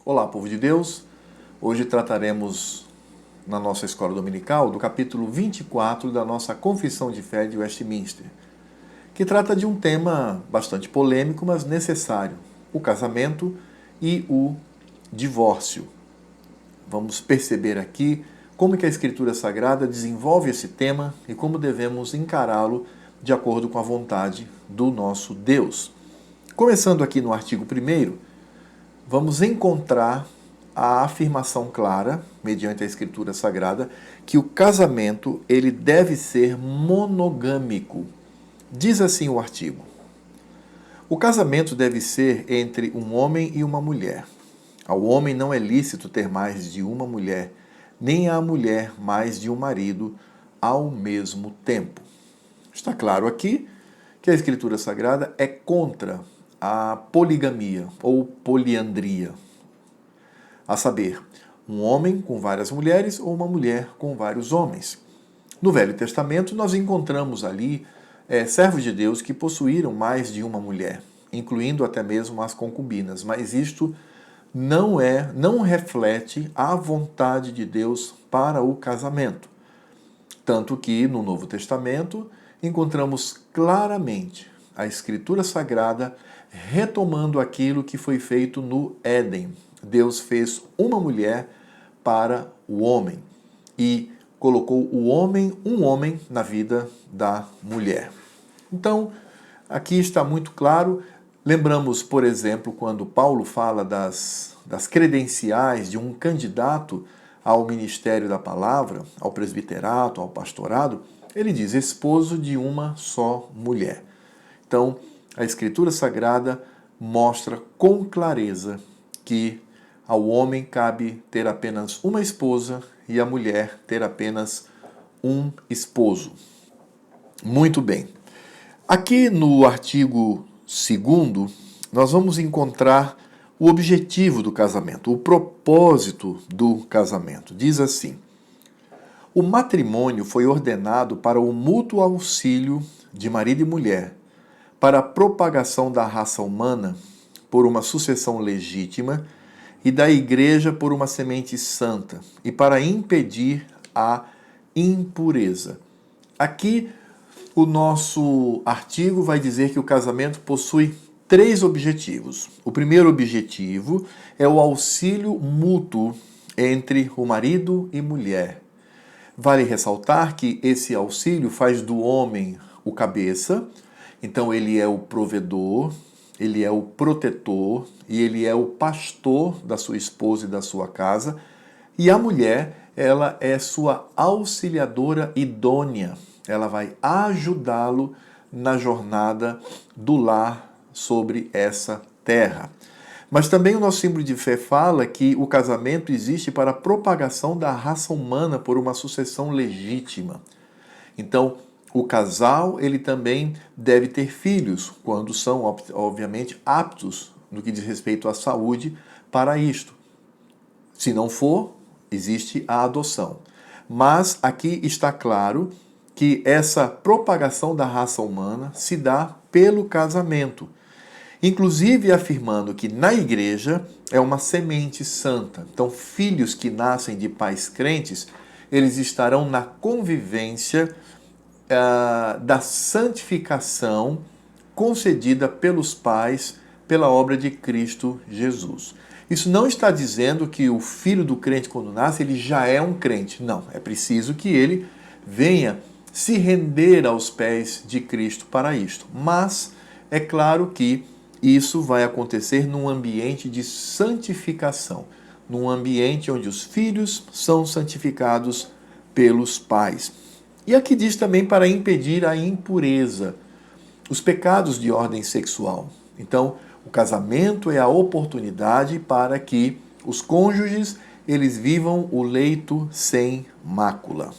Olá, povo de Deus! Hoje trataremos, na nossa escola dominical, do capítulo 24 da nossa Confissão de Fé de Westminster, que trata de um tema bastante polêmico, mas necessário: o casamento e o divórcio. Vamos perceber aqui como que a Escritura Sagrada desenvolve esse tema e como devemos encará-lo de acordo com a vontade do nosso Deus. Começando aqui no artigo 1º, vamos encontrar a afirmação clara, mediante a Escritura Sagrada, que o casamento ele deve ser monogâmico. Diz assim o artigo: o casamento deve ser entre um homem e uma mulher. Ao homem não é lícito ter mais de uma mulher, nem à mulher mais de um marido ao mesmo tempo. Está claro aqui que a Escritura Sagrada é contra a poligamia ou poliandria, a saber, um homem com várias mulheres ou uma mulher com vários homens. No Velho Testamento, nós encontramos ali servos de Deus que possuíram mais de uma mulher, incluindo até mesmo as concubinas, mas isto não reflete a vontade de Deus para o casamento. Tanto que no Novo Testamento encontramos claramente a Escritura Sagrada retomando aquilo que foi feito no Éden. Deus fez uma mulher para o homem e colocou um homem na vida da mulher. Então, aqui está muito claro. Lembramos, por exemplo, quando Paulo fala das credenciais de um candidato ao ministério da palavra, ao presbiterato, ao pastorado, ele diz esposo de uma só mulher. Então, a Escritura Sagrada mostra com clareza que ao homem cabe ter apenas uma esposa e à mulher ter apenas um esposo. Muito bem. Aqui no artigo 2º, nós vamos encontrar o objetivo do casamento, o propósito do casamento. Diz assim: o matrimônio foi ordenado para o mútuo auxílio de marido e mulher, para a propagação da raça humana por uma sucessão legítima e da igreja por uma semente santa, e para impedir a impureza. Aqui, o nosso artigo vai dizer que o casamento possui 3 objetivos. O primeiro objetivo é o auxílio mútuo entre o marido e mulher. Vale ressaltar que esse auxílio faz do homem o cabeça, então ele é o provedor, ele é o protetor e ele é o pastor da sua esposa e da sua casa. E a mulher, ela é sua auxiliadora idônea. Ela vai ajudá-lo na jornada do lar sobre essa terra. Mas também o nosso símbolo de fé fala que o casamento existe para a propagação da raça humana por uma sucessão legítima. Então, o casal, ele também deve ter filhos, quando são, obviamente, aptos no que diz respeito à saúde para isto. Se não for, existe a adoção. Mas aqui está claro que essa propagação da raça humana se dá pelo casamento, inclusive afirmando que na igreja é uma semente santa. Então, filhos que nascem de pais crentes, eles estarão na convivência da santificação concedida pelos pais pela obra de Cristo Jesus. Isso não está dizendo que o filho do crente, quando nasce, ele já é um crente. Não, é preciso que ele venha se render aos pés de Cristo para isto. Mas é claro que isso vai acontecer num ambiente de santificação, num ambiente onde os filhos são santificados pelos pais. E aqui diz também para impedir a impureza, os pecados de ordem sexual. Então, o casamento é a oportunidade para que os cônjuges eles vivam o leito sem mácula.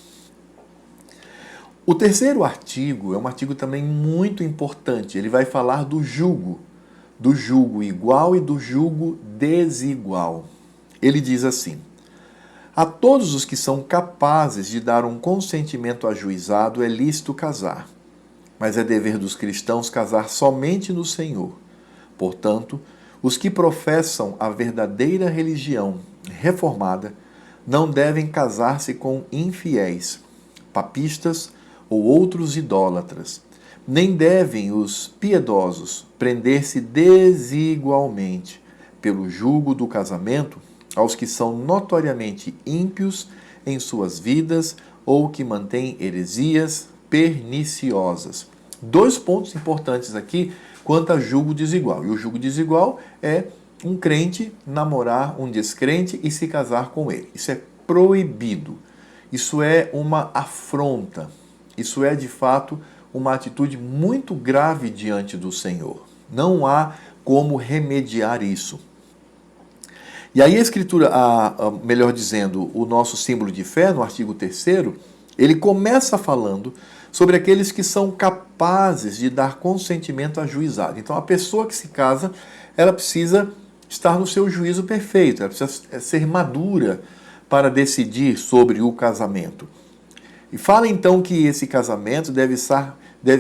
O terceiro artigo é um artigo também muito importante. Ele vai falar do jugo igual e do jugo desigual. Ele diz assim: a todos os que são capazes de dar um consentimento ajuizado é lícito casar, mas é dever dos cristãos casar somente no Senhor. Portanto, Os que professam a verdadeira religião reformada não devem casar-se com infiéis, papistas ou outros idólatras. Nem devem os piedosos prender-se desigualmente pelo jugo do casamento aos que são notoriamente ímpios em suas vidas ou que mantêm heresias perniciosas. Dois pontos importantes aqui quanto a jugo desigual. E o jugo desigual é um crente namorar um descrente e se casar com ele. Isso é proibido. Isso é uma afronta. Isso é, de fato, uma atitude muito grave diante do Senhor. Não há como remediar isso. E aí a Escritura, melhor dizendo, o nosso símbolo de fé, no artigo 3º, ele começa falando sobre aqueles que são capazes de dar consentimento ajuizado. Então, a pessoa que se casa, ela precisa estar no seu juízo perfeito, ela precisa ser madura para decidir sobre o casamento. E fala então que esse casamento deve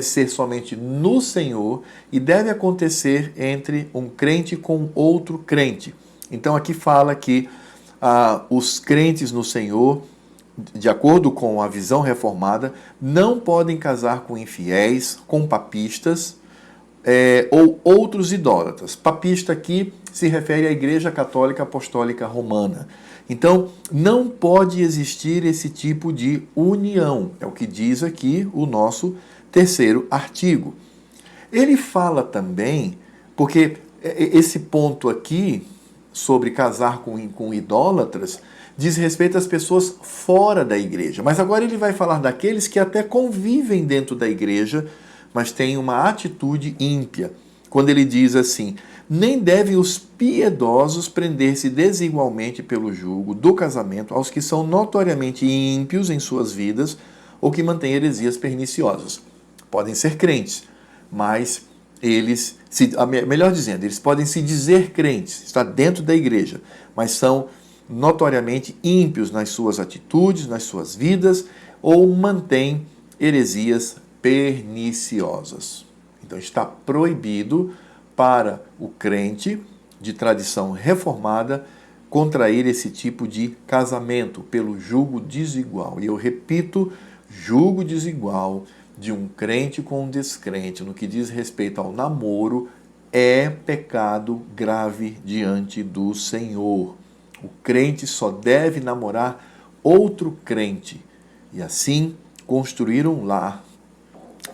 ser somente no Senhor e deve acontecer entre um crente com outro crente. Então aqui fala que os crentes no Senhor, de acordo com a visão reformada, não podem casar com infiéis, com papistas ou outros idólatras. Papista aqui se refere à Igreja Católica Apostólica Romana. Então, não pode existir esse tipo de união. É o que diz aqui o nosso 3º artigo. Ele fala também, porque esse ponto aqui, sobre casar com idólatras, diz respeito às pessoas fora da igreja. Mas agora ele vai falar daqueles que até convivem dentro da igreja, mas têm uma atitude ímpia. Quando ele diz assim: nem devem os piedosos prender-se desigualmente pelo jugo do casamento aos que são notoriamente ímpios em suas vidas ou que mantêm heresias perniciosas. Podem ser crentes, mas eles, melhor dizendo, eles podem se dizer crentes, estar dentro da igreja, mas são notoriamente ímpios nas suas atitudes, nas suas vidas, ou mantêm heresias perniciosas. Então está proibido para o crente de tradição reformada contrair esse tipo de casamento pelo jugo desigual. E eu repito, jugo desigual de um crente com um descrente no que diz respeito ao namoro é pecado grave diante do Senhor. O crente só deve namorar outro crente e assim construir um lar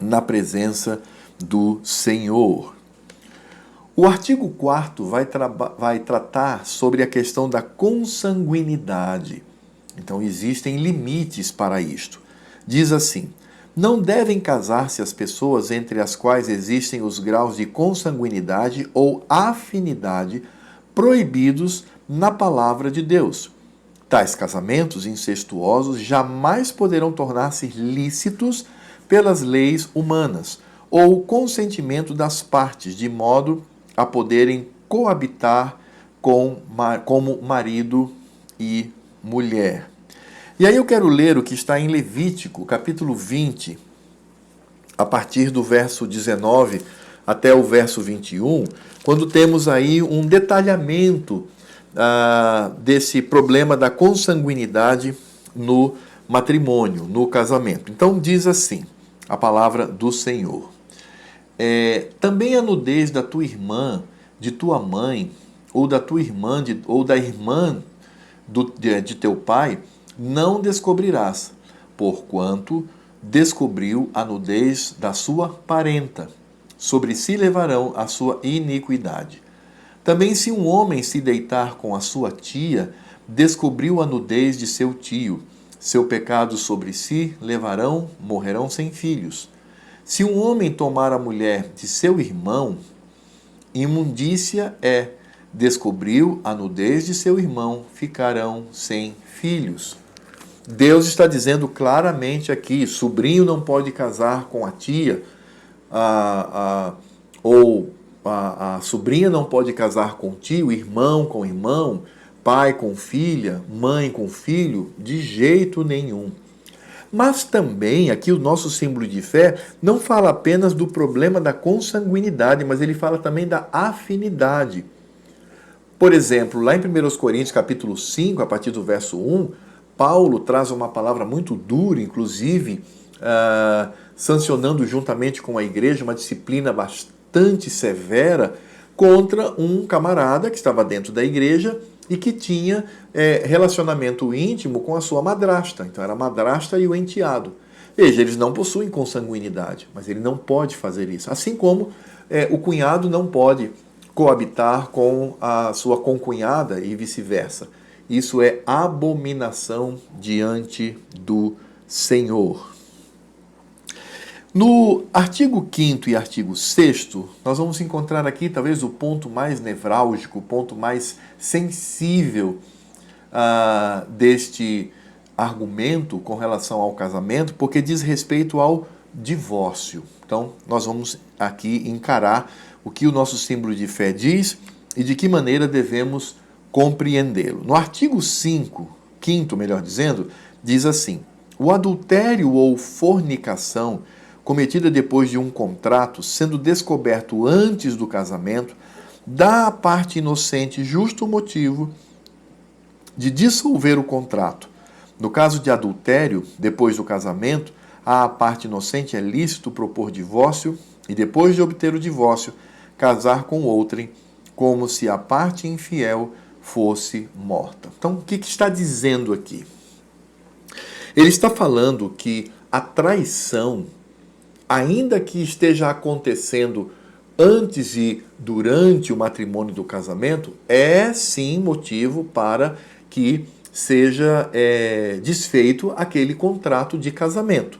na presença do Senhor. O artigo 4º vai tratar sobre a questão da consanguinidade. Então existem limites para isto. Diz assim: não devem casar-se as pessoas entre as quais existem os graus de consanguinidade ou afinidade proibidos na palavra de Deus. Tais casamentos incestuosos jamais poderão tornar-se lícitos pelas leis humanas ou consentimento das partes, de modo a poderem coabitar como marido e mulher. E aí eu quero ler o que está em Levítico, capítulo 20, a partir do verso 19 até o verso 21, quando temos aí um detalhamento desse problema da consanguinidade no matrimônio, no casamento. Então diz assim a palavra do Senhor: também a nudez da tua irmã, de tua mãe, ou da tua irmã, ou da irmã de teu pai, não descobrirás, porquanto descobriu a nudez da sua parenta. Sobre si levarão a sua iniquidade. Também se um homem se deitar com a sua tia, descobriu a nudez de seu tio. Seu pecado sobre si levarão, morrerão sem filhos. Se um homem tomar a mulher de seu irmão, imundícia é, descobriu a nudez de seu irmão, ficarão sem filhos. Deus está dizendo claramente aqui: sobrinho não pode casar com a tia, ou a sobrinha não pode casar com tio, irmão com irmão, pai com filha, mãe com filho, de jeito nenhum. Mas também, aqui o nosso símbolo de fé não fala apenas do problema da consanguinidade, mas ele fala também da afinidade. Por exemplo, lá em 1 Coríntios capítulo 5, a partir do verso 1, Paulo traz uma palavra muito dura, inclusive sancionando juntamente com a igreja uma disciplina bastante severa contra um camarada que estava dentro da igreja e que tinha relacionamento íntimo com a sua madrasta. Então era a madrasta e o enteado. Veja, eles não possuem consanguinidade, mas ele não pode fazer isso. Assim como o cunhado não pode coabitar com a sua concunhada e vice-versa. Isso é abominação diante do Senhor. No artigo 5º e artigo 6º, nós vamos encontrar aqui talvez o ponto mais nevrálgico, o ponto mais sensível deste argumento com relação ao casamento, porque diz respeito ao divórcio. Então, nós vamos aqui encarar o que o nosso símbolo de fé diz e de que maneira devemos compreendê-lo. No artigo 5º, melhor dizendo, diz assim: o adultério ou fornicação cometida depois de um contrato, sendo descoberto antes do casamento, dá à parte inocente justo motivo de dissolver o contrato. No caso de adultério, depois do casamento, à parte inocente é lícito propor divórcio e, depois de obter o divórcio, casar com outrem, como se a parte infiel fosse morta. Então, o que está dizendo aqui? Ele está falando que a traição, ainda que esteja acontecendo antes e durante o matrimônio do casamento, é sim motivo para que seja desfeito aquele contrato de casamento.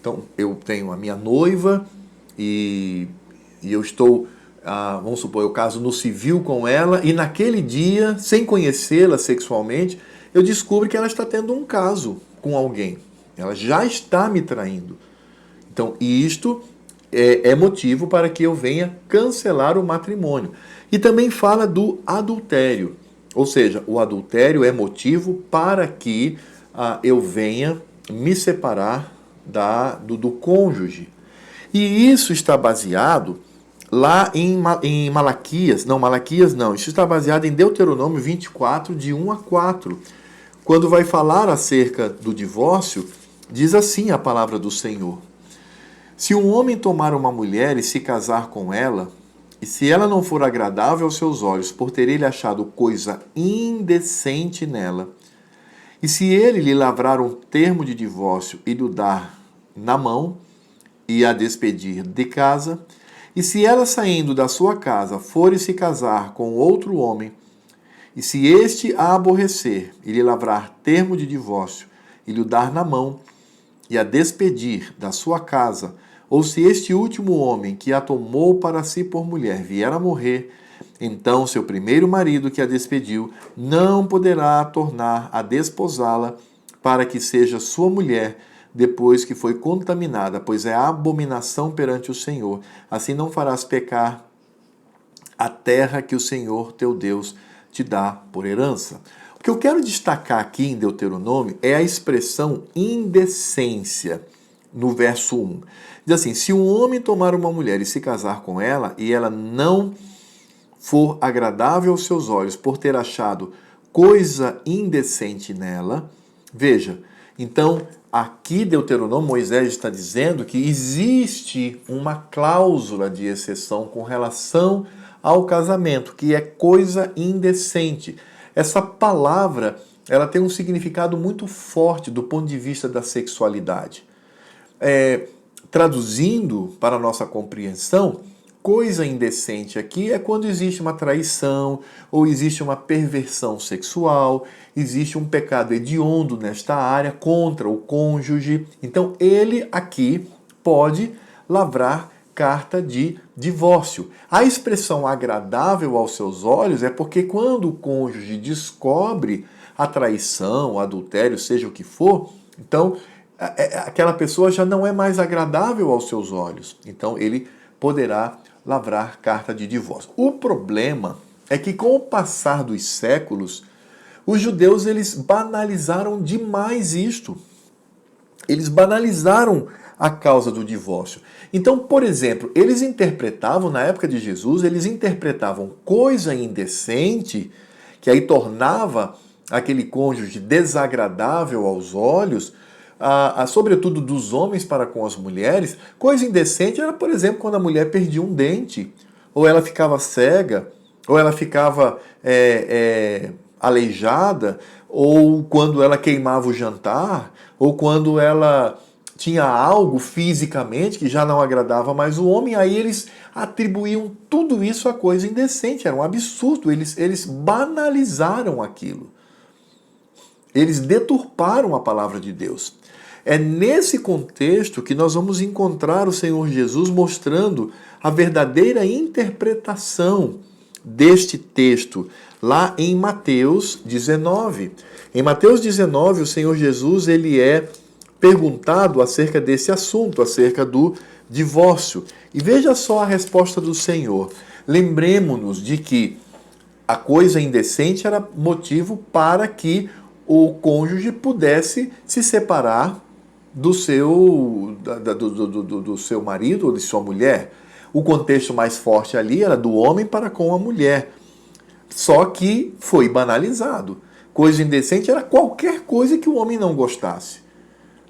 Então, eu tenho a minha noiva e eu estou, vamos supor, eu caso no civil com ela e naquele dia, sem conhecê-la sexualmente, eu descubro que ela está tendo um caso com alguém. Ela já está me traindo. Então, isto é motivo para que eu venha cancelar o matrimônio. E também fala do adultério. Ou seja, o adultério é motivo para que eu venha me separar do cônjuge. E isso está baseado lá em Malaquias. Não, Malaquias não. Isso está baseado em Deuteronômio 24, de 1 a 4. Quando vai falar acerca do divórcio, diz assim a palavra do Senhor: se um homem tomar uma mulher e se casar com ela, e se ela não for agradável aos seus olhos, por ter ele achado coisa indecente nela, e se ele lhe lavrar um termo de divórcio e lhe dar na mão, e a despedir de casa, e se ela saindo da sua casa for e se casar com outro homem, e se este a aborrecer e lhe lavrar termo de divórcio e lhe dar na mão, e a despedir da sua casa, ou se este último homem que a tomou para si por mulher vier a morrer, então seu primeiro marido que a despediu não poderá tornar a desposá-la para que seja sua mulher depois que foi contaminada, pois é abominação perante o Senhor. Assim não farás pecar a terra que o Senhor teu Deus te dá por herança. O que eu quero destacar aqui em Deuteronômio é a expressão indecência, no verso 1. Diz assim: se um homem tomar uma mulher e se casar com ela, e ela não for agradável aos seus olhos por ter achado coisa indecente nela, veja, então aqui Deuteronômio, Moisés está dizendo que existe uma cláusula de exceção com relação ao casamento, que é coisa indecente. Essa palavra, ela tem um significado muito forte do ponto de vista da sexualidade. Traduzindo para a nossa compreensão, coisa indecente aqui é quando existe uma traição, ou existe uma perversão sexual, existe um pecado hediondo nesta área contra o cônjuge. Então, ele aqui pode lavrar carta de divórcio. A expressão agradável aos seus olhos é porque quando o cônjuge descobre a traição, o adultério, seja o que for, então aquela pessoa já não é mais agradável aos seus olhos. Então ele poderá lavrar carta de divórcio. O problema é que com o passar dos séculos, os judeus eles banalizaram demais isto. Eles banalizaram a causa do divórcio. Então, por exemplo, eles interpretavam, na época de Jesus, eles interpretavam coisa indecente, que aí tornava aquele cônjuge desagradável aos olhos, sobretudo dos homens para com as mulheres. Coisa indecente era, por exemplo, quando a mulher perdia um dente, ou ela ficava cega, ou ela ficava aleijada, ou quando ela queimava o jantar, ou quando ela tinha algo fisicamente que já não agradava mais o homem. Aí eles atribuíam tudo isso a coisa indecente, era um absurdo, eles banalizaram aquilo. Eles deturparam a palavra de Deus. É nesse contexto que nós vamos encontrar o Senhor Jesus mostrando a verdadeira interpretação deste texto, lá em Mateus 19. Em Mateus 19, o Senhor Jesus ele é perguntado acerca desse assunto, acerca do divórcio. E veja só a resposta do Senhor. Lembremos-nos de que a coisa indecente era motivo para que o cônjuge pudesse se separar do seu marido ou de sua mulher. O contexto mais forte ali era do homem para com a mulher. Só que foi banalizado. Coisa indecente era qualquer coisa que o homem não gostasse.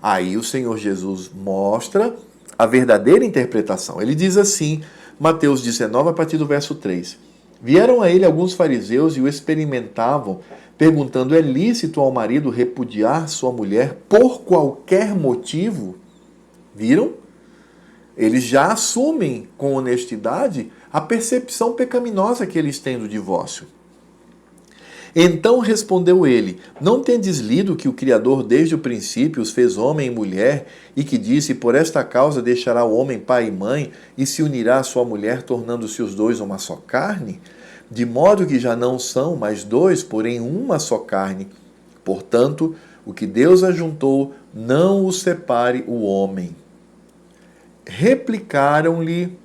Aí o Senhor Jesus mostra a verdadeira interpretação. Ele diz assim, Mateus 19, a partir do verso 3. Vieram a ele alguns fariseus e o experimentavam, perguntando, é lícito ao marido repudiar sua mulher por qualquer motivo? Viram? Eles já assumem com honestidade a percepção pecaminosa que eles têm do divórcio. Então respondeu ele, não tendes lido que o Criador desde o princípio os fez homem e mulher, e que disse, por esta causa deixará o homem pai e mãe, e se unirá à sua mulher, tornando-se os dois uma só carne? De modo que já não são mais dois, porém uma só carne. Portanto, o que Deus ajuntou, não o separe o homem. Replicaram-lhe,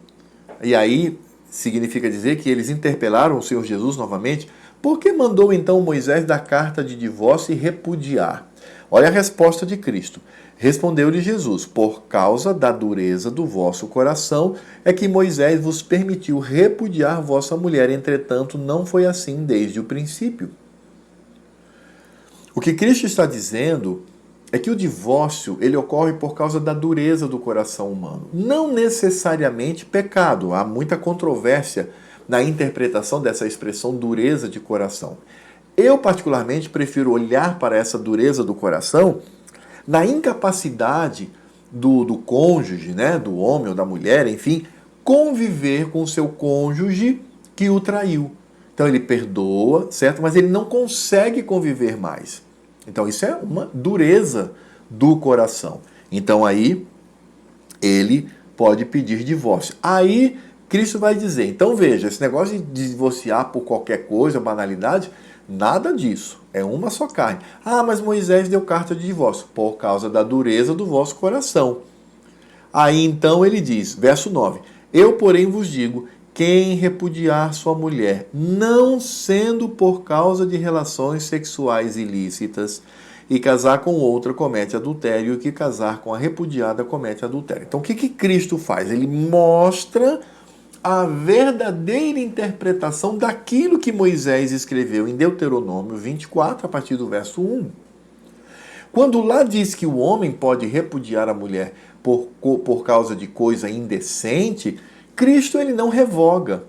e aí significa dizer que eles interpelaram o Senhor Jesus novamente, por que mandou então Moisés dar carta de divórcio e repudiar? Olha a resposta de Cristo. Respondeu-lhe Jesus, por causa da dureza do vosso coração é que Moisés vos permitiu repudiar vossa mulher, entretanto não foi assim desde o princípio. O que Cristo está dizendo é que o divórcio ele ocorre por causa da dureza do coração humano. Não necessariamente pecado. Há muita controvérsia na interpretação dessa expressão dureza de coração. Eu, particularmente, prefiro olhar para essa dureza do coração na incapacidade do cônjuge, né, do homem ou da mulher, enfim, conviver com o seu cônjuge que o traiu. Então ele perdoa, certo? Mas ele não consegue conviver mais. Então isso é uma dureza do coração. Então aí ele pode pedir divórcio. Aí Cristo vai dizer, então veja, esse negócio de divorciar por qualquer coisa, banalidade, nada disso, é uma só carne. Ah, mas Moisés deu carta de divórcio, por causa da dureza do vosso coração. Aí então ele diz, verso 9, eu porém vos digo, quem repudiar sua mulher, não sendo por causa de relações sexuais ilícitas, e casar com outra comete adultério, e que casar com a repudiada comete adultério. Então o que Cristo faz? Ele mostra a verdadeira interpretação daquilo que Moisés escreveu em Deuteronômio 24, a partir do verso 1. Quando lá diz que o homem pode repudiar a mulher por causa de coisa indecente, Cristo ele não revoga.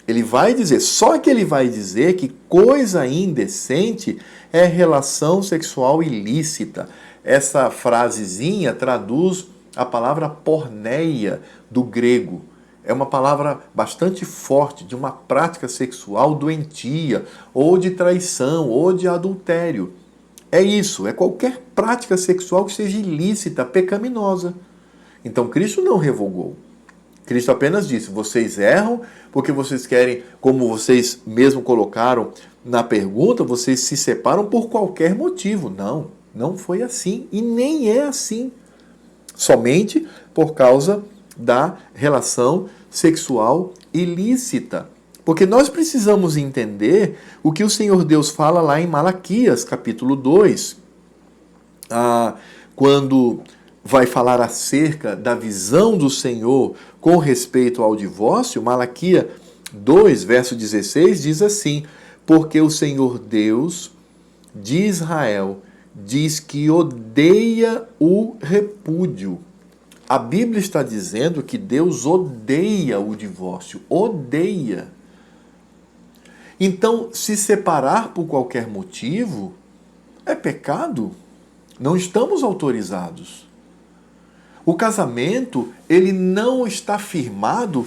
Ele vai dizer, só que ele vai dizer que coisa indecente é relação sexual ilícita. Essa frasezinha traduz a palavra porneia do grego. É uma palavra bastante forte de uma prática sexual doentia, ou de traição, ou de adultério. É isso, é qualquer prática sexual que seja ilícita, pecaminosa. Então Cristo não revogou. Cristo apenas disse, vocês erram porque vocês querem, como vocês mesmo colocaram na pergunta, vocês se separam por qualquer motivo. Não, não foi assim e nem é assim. Somente por causa da relação sexual ilícita. Porque nós precisamos entender o que o Senhor Deus fala lá em Malaquias, capítulo 2, quando vai falar acerca da visão do Senhor com respeito ao divórcio, Malaquias 2, verso 16, diz assim: porque o Senhor Deus de Israel diz que odeia o repúdio. A Bíblia está dizendo que Deus odeia o divórcio, odeia. Então, se separar por qualquer motivo é pecado. Não estamos autorizados. O casamento, ele não está firmado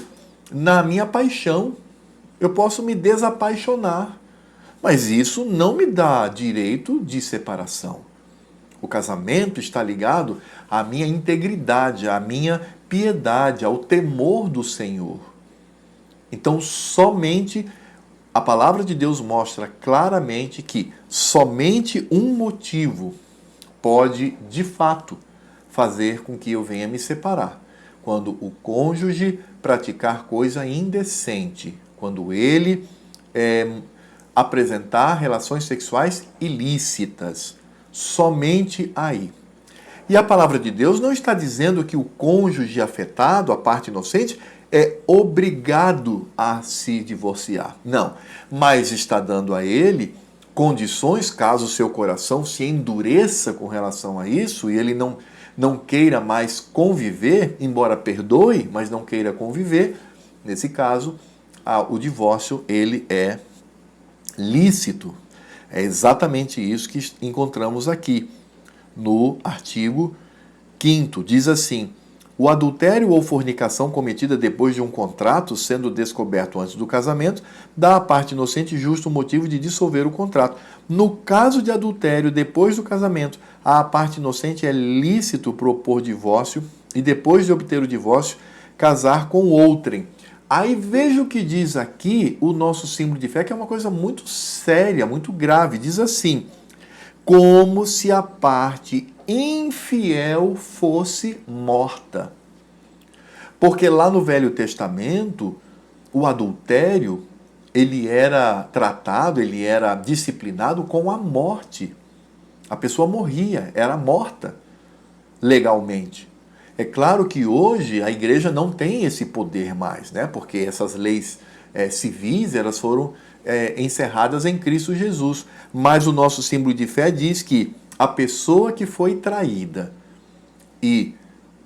na minha paixão. Eu posso me desapaixonar, mas isso não me dá direito de separação. O casamento está ligado à minha integridade, à minha piedade, ao temor do Senhor. Então, somente a palavra de Deus mostra claramente que somente um motivo pode, de fato, fazer com que eu venha me separar. Quando o cônjuge praticar coisa indecente, quando ele apresentar relações sexuais ilícitas, somente aí. E a palavra de Deus não está dizendo que o cônjuge afetado, a parte inocente, é obrigado a se divorciar. Não, mas está dando a ele condições, caso o seu coração se endureça com relação a isso e ele não queira mais conviver, embora perdoe, mas não queira conviver, nesse caso, o divórcio ele é lícito. É exatamente isso que encontramos aqui no artigo 5º. Diz assim: o adultério ou fornicação cometida depois de um contrato sendo descoberto antes do casamento dá à parte inocente justo motivo de dissolver o contrato. No caso de adultério depois do casamento, à parte inocente é lícito propor divórcio e depois de obter o divórcio, casar com outrem. Aí veja o que diz aqui o nosso símbolo de fé, que é uma coisa muito séria, muito grave. Diz assim: como se a parte infiel fosse morta. Porque lá no Velho Testamento, o adultério, ele era tratado, ele era disciplinado com a morte. A pessoa morria, era morta legalmente. É claro que hoje a igreja não tem esse poder mais, né? Porque essas leis civis, elas foram encerradas em Cristo Jesus. Mas o nosso símbolo de fé diz que a pessoa que foi traída e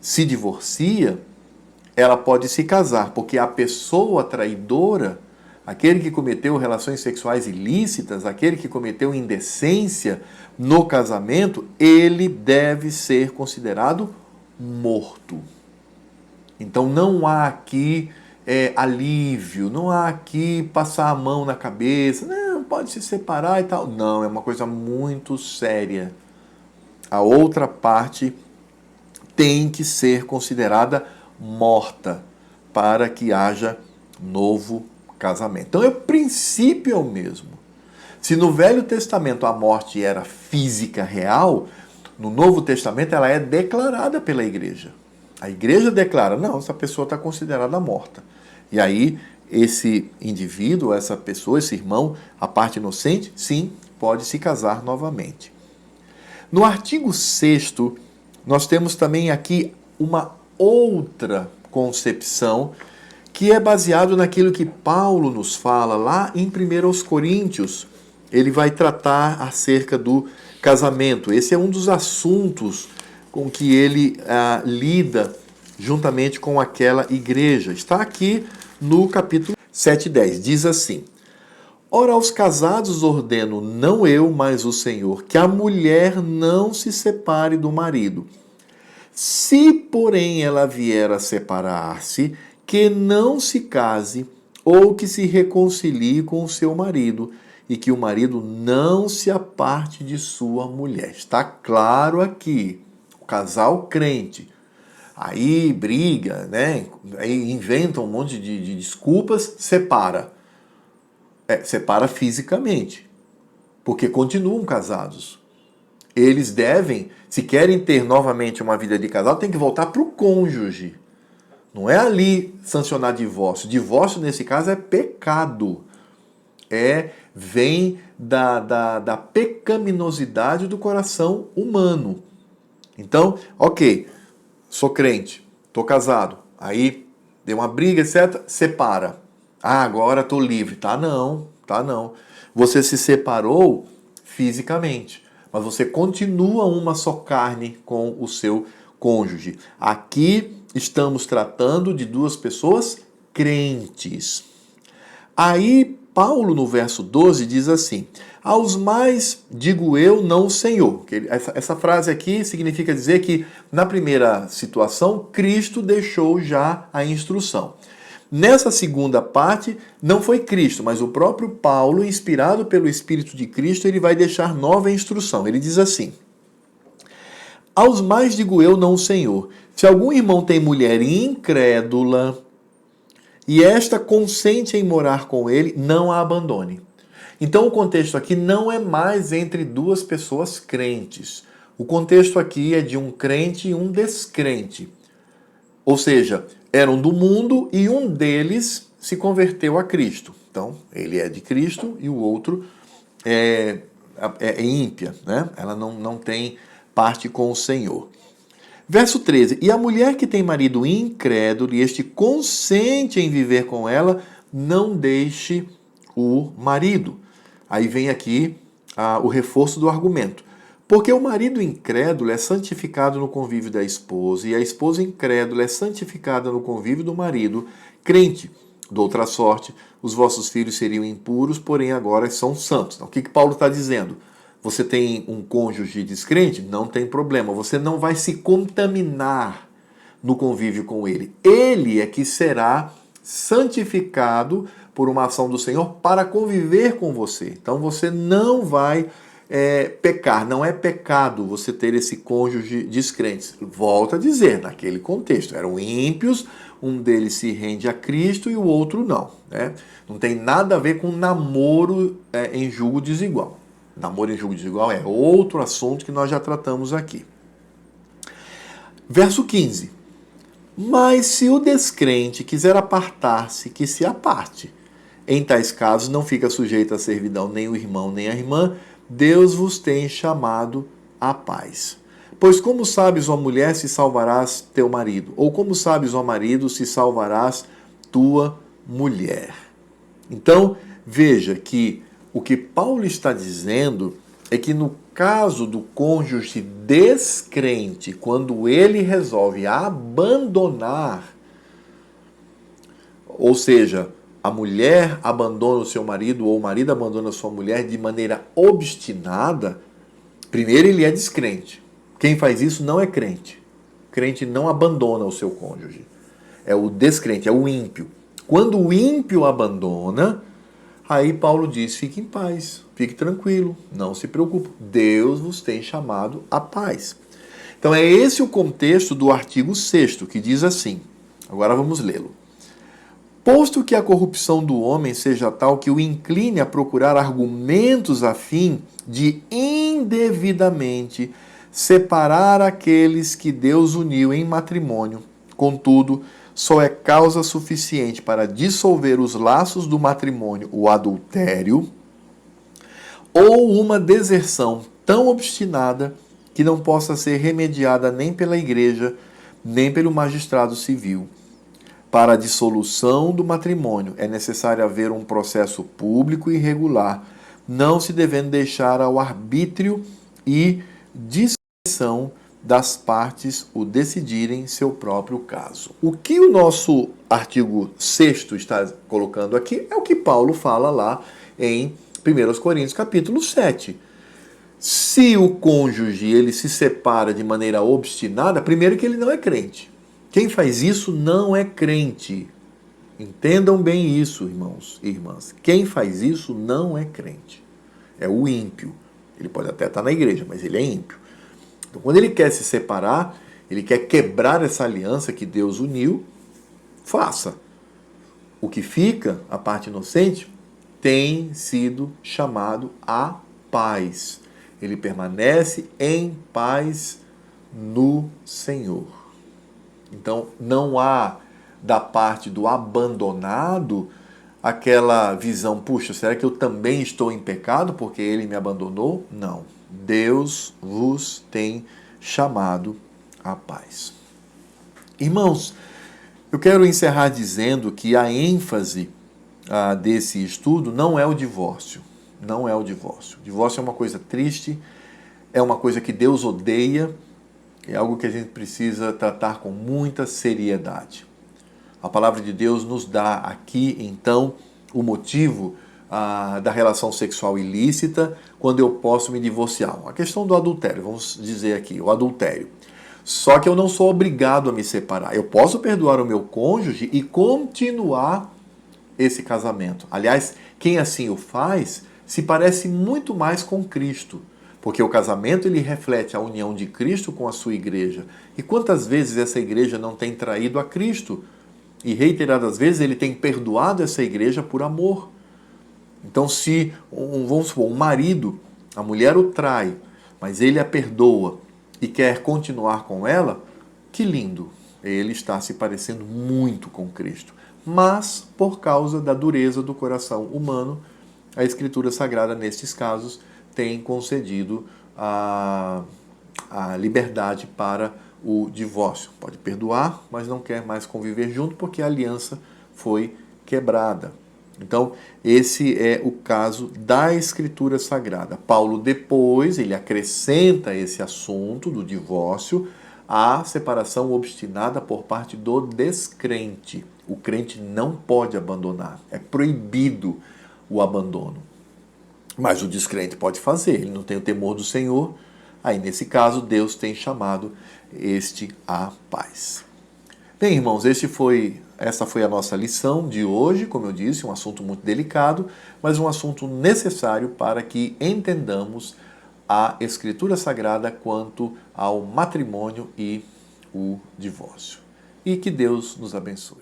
se divorcia, ela pode se casar, porque a pessoa traidora, aquele que cometeu relações sexuais ilícitas, aquele que cometeu indecência no casamento, ele deve ser considerado morto. Então não há aqui alívio, não há aqui passar a mão na cabeça, não, pode se separar e tal. Não, é uma coisa muito séria. A outra parte tem que ser considerada morta para que haja novo casamento. Então, o princípio é o mesmo. Se no Velho Testamento a morte era física, real, no Novo Testamento ela é declarada pela igreja. A igreja declara: não, essa pessoa está considerada morta. E aí, esse indivíduo, essa pessoa, esse irmão, a parte inocente, sim, pode se casar novamente. No artigo 6º, nós temos também aqui uma outra concepção que é baseado naquilo que Paulo nos fala lá em 1 Coríntios. Ele vai tratar acerca do casamento. Esse é um dos assuntos com que ele lida juntamente com aquela igreja. Está aqui no capítulo 7:10. Diz assim: ora, aos casados ordeno, não eu, mas o Senhor, que a mulher não se separe do marido. Se, porém, ela vier a separar-se, que não se case ou que se reconcilie com o seu marido, e que o marido não se aparte de sua mulher. Está claro aqui, o casal crente, aí briga, né? Aí inventa um monte de desculpas, separa. Separa fisicamente, porque continuam casados. Eles devem, se querem ter novamente uma vida de casal, tem que voltar para o cônjuge. Não é ali sancionar divórcio. Divórcio, nesse caso, é pecado. Vem da pecaminosidade do coração humano. Então, ok, sou crente, estou casado, aí deu uma briga, etc., separa. Ah, agora estou livre. Tá não, tá não. Você se separou fisicamente, mas você continua uma só carne com o seu cônjuge. Aqui estamos tratando de duas pessoas crentes. Aí Paulo, no verso 12, diz assim: aos mais digo eu, não o Senhor. Essa frase aqui significa dizer que, na primeira situação, Cristo deixou já a instrução. Nessa segunda parte, não foi Cristo, mas o próprio Paulo, inspirado pelo Espírito de Cristo, ele vai deixar nova instrução. Ele diz assim: aos mais digo eu, não o Senhor. Se algum irmão tem mulher incrédula e esta consente em morar com ele, não a abandone. Então o contexto aqui não é mais entre duas pessoas crentes. O contexto aqui é de um crente e um descrente. Ou seja, eram do mundo e um deles se converteu a Cristo. Então, ele é de Cristo e o outro é ímpia, né? Ela não tem parte com o Senhor. Verso 13: e a mulher que tem marido incrédulo e este consente em viver com ela, não deixe o marido. Aí vem aqui o reforço do argumento. Porque o marido incrédulo é santificado no convívio da esposa e a esposa incrédula é santificada no convívio do marido crente. De outra sorte, os vossos filhos seriam impuros, porém agora são santos. Então, o que Paulo está dizendo? Você tem um cônjuge descrente? Não tem problema. Você não vai se contaminar no convívio com ele. Ele é que será santificado por uma ação do Senhor para conviver com você. Então você não vai pecar. Não é pecado você ter esse cônjuge descrente. Volto a dizer, naquele contexto, eram ímpios, um deles se rende a Cristo e o outro não. Né? Não tem nada a ver com namoro em julgo desigual. Namoro em julgo desigual é outro assunto que nós já tratamos aqui. Verso 15. Mas se o descrente quiser apartar-se, que se aparte. Em tais casos não fica sujeito à servidão nem o irmão nem a irmã, Deus vos tem chamado à paz. Pois como sabes, ó mulher, se salvarás teu marido? Ou como sabes, ó marido, se salvarás tua mulher? Então, veja que o que Paulo está dizendo é que no caso do cônjuge descrente, quando ele resolve abandonar, ou seja, a mulher abandona o seu marido ou o marido abandona a sua mulher de maneira obstinada, primeiro ele é descrente. Quem faz isso não é crente. Crente não abandona o seu cônjuge. É o descrente, é o ímpio. Quando o ímpio abandona, aí Paulo diz, fique em paz, fique tranquilo, não se preocupe. Deus vos tem chamado à paz. Então é esse o contexto do artigo 6º, que diz assim, agora vamos lê-lo. Posto que a corrupção do homem seja tal que o incline a procurar argumentos a fim de indevidamente separar aqueles que Deus uniu em matrimônio, contudo, só é causa suficiente para dissolver os laços do matrimônio o adultério ou uma deserção tão obstinada que não possa ser remediada nem pela igreja, nem pelo magistrado civil. Para a dissolução do matrimônio é necessário haver um processo público e regular, não se devendo deixar ao arbítrio e discrição das partes o decidirem seu próprio caso. O que o nosso artigo 6º está colocando aqui é o que Paulo fala lá em 1 Coríntios capítulo 7. Se o cônjuge ele se separa de maneira obstinada, primeiro que ele não é crente. Quem faz isso não é crente. Entendam bem isso, irmãos e irmãs. Quem faz isso não é crente. É o ímpio. Ele pode até estar na igreja, mas ele é ímpio. Então, quando ele quer se separar, ele quer quebrar essa aliança que Deus uniu, faça. O que fica, a parte inocente, tem sido chamado à paz. Ele permanece em paz no Senhor. Então, não há da parte do abandonado aquela visão, puxa, será que eu também estou em pecado porque ele me abandonou? Não. Deus vos tem chamado à paz. Irmãos, eu quero encerrar dizendo que a ênfase desse estudo não é o divórcio. Não é o divórcio. O divórcio é uma coisa triste, é uma coisa que Deus odeia, é algo que a gente precisa tratar com muita seriedade. A palavra de Deus nos dá aqui, então, o motivo da relação sexual ilícita, quando eu posso me divorciar. A questão do adultério, vamos dizer aqui, o adultério. Só que eu não sou obrigado a me separar. Eu posso perdoar o meu cônjuge e continuar esse casamento. Aliás, quem assim o faz se parece muito mais com Cristo, porque o casamento ele reflete a união de Cristo com a sua igreja. E quantas vezes essa igreja não tem traído a Cristo? E reiteradas vezes ele tem perdoado essa igreja por amor. Então, se, vamos supor, um marido, a mulher o trai, mas ele a perdoa e quer continuar com ela, que lindo! Ele está se parecendo muito com Cristo. Mas, por causa da dureza do coração humano, a Escritura Sagrada, nestes casos, tem concedido a liberdade para o divórcio. Pode perdoar, mas não quer mais conviver junto porque a aliança foi quebrada. Então, esse é o caso da Escritura Sagrada. Paulo depois, ele acrescenta esse assunto do divórcio à separação obstinada por parte do descrente. O crente não pode abandonar, é proibido o abandono. Mas o descrente pode fazer, ele não tem o temor do Senhor. Aí, nesse caso, Deus tem chamado este à paz. Bem, irmãos, essa foi a nossa lição de hoje, como eu disse, um assunto muito delicado, mas um assunto necessário para que entendamos a Escritura Sagrada quanto ao matrimônio e o divórcio. E que Deus nos abençoe.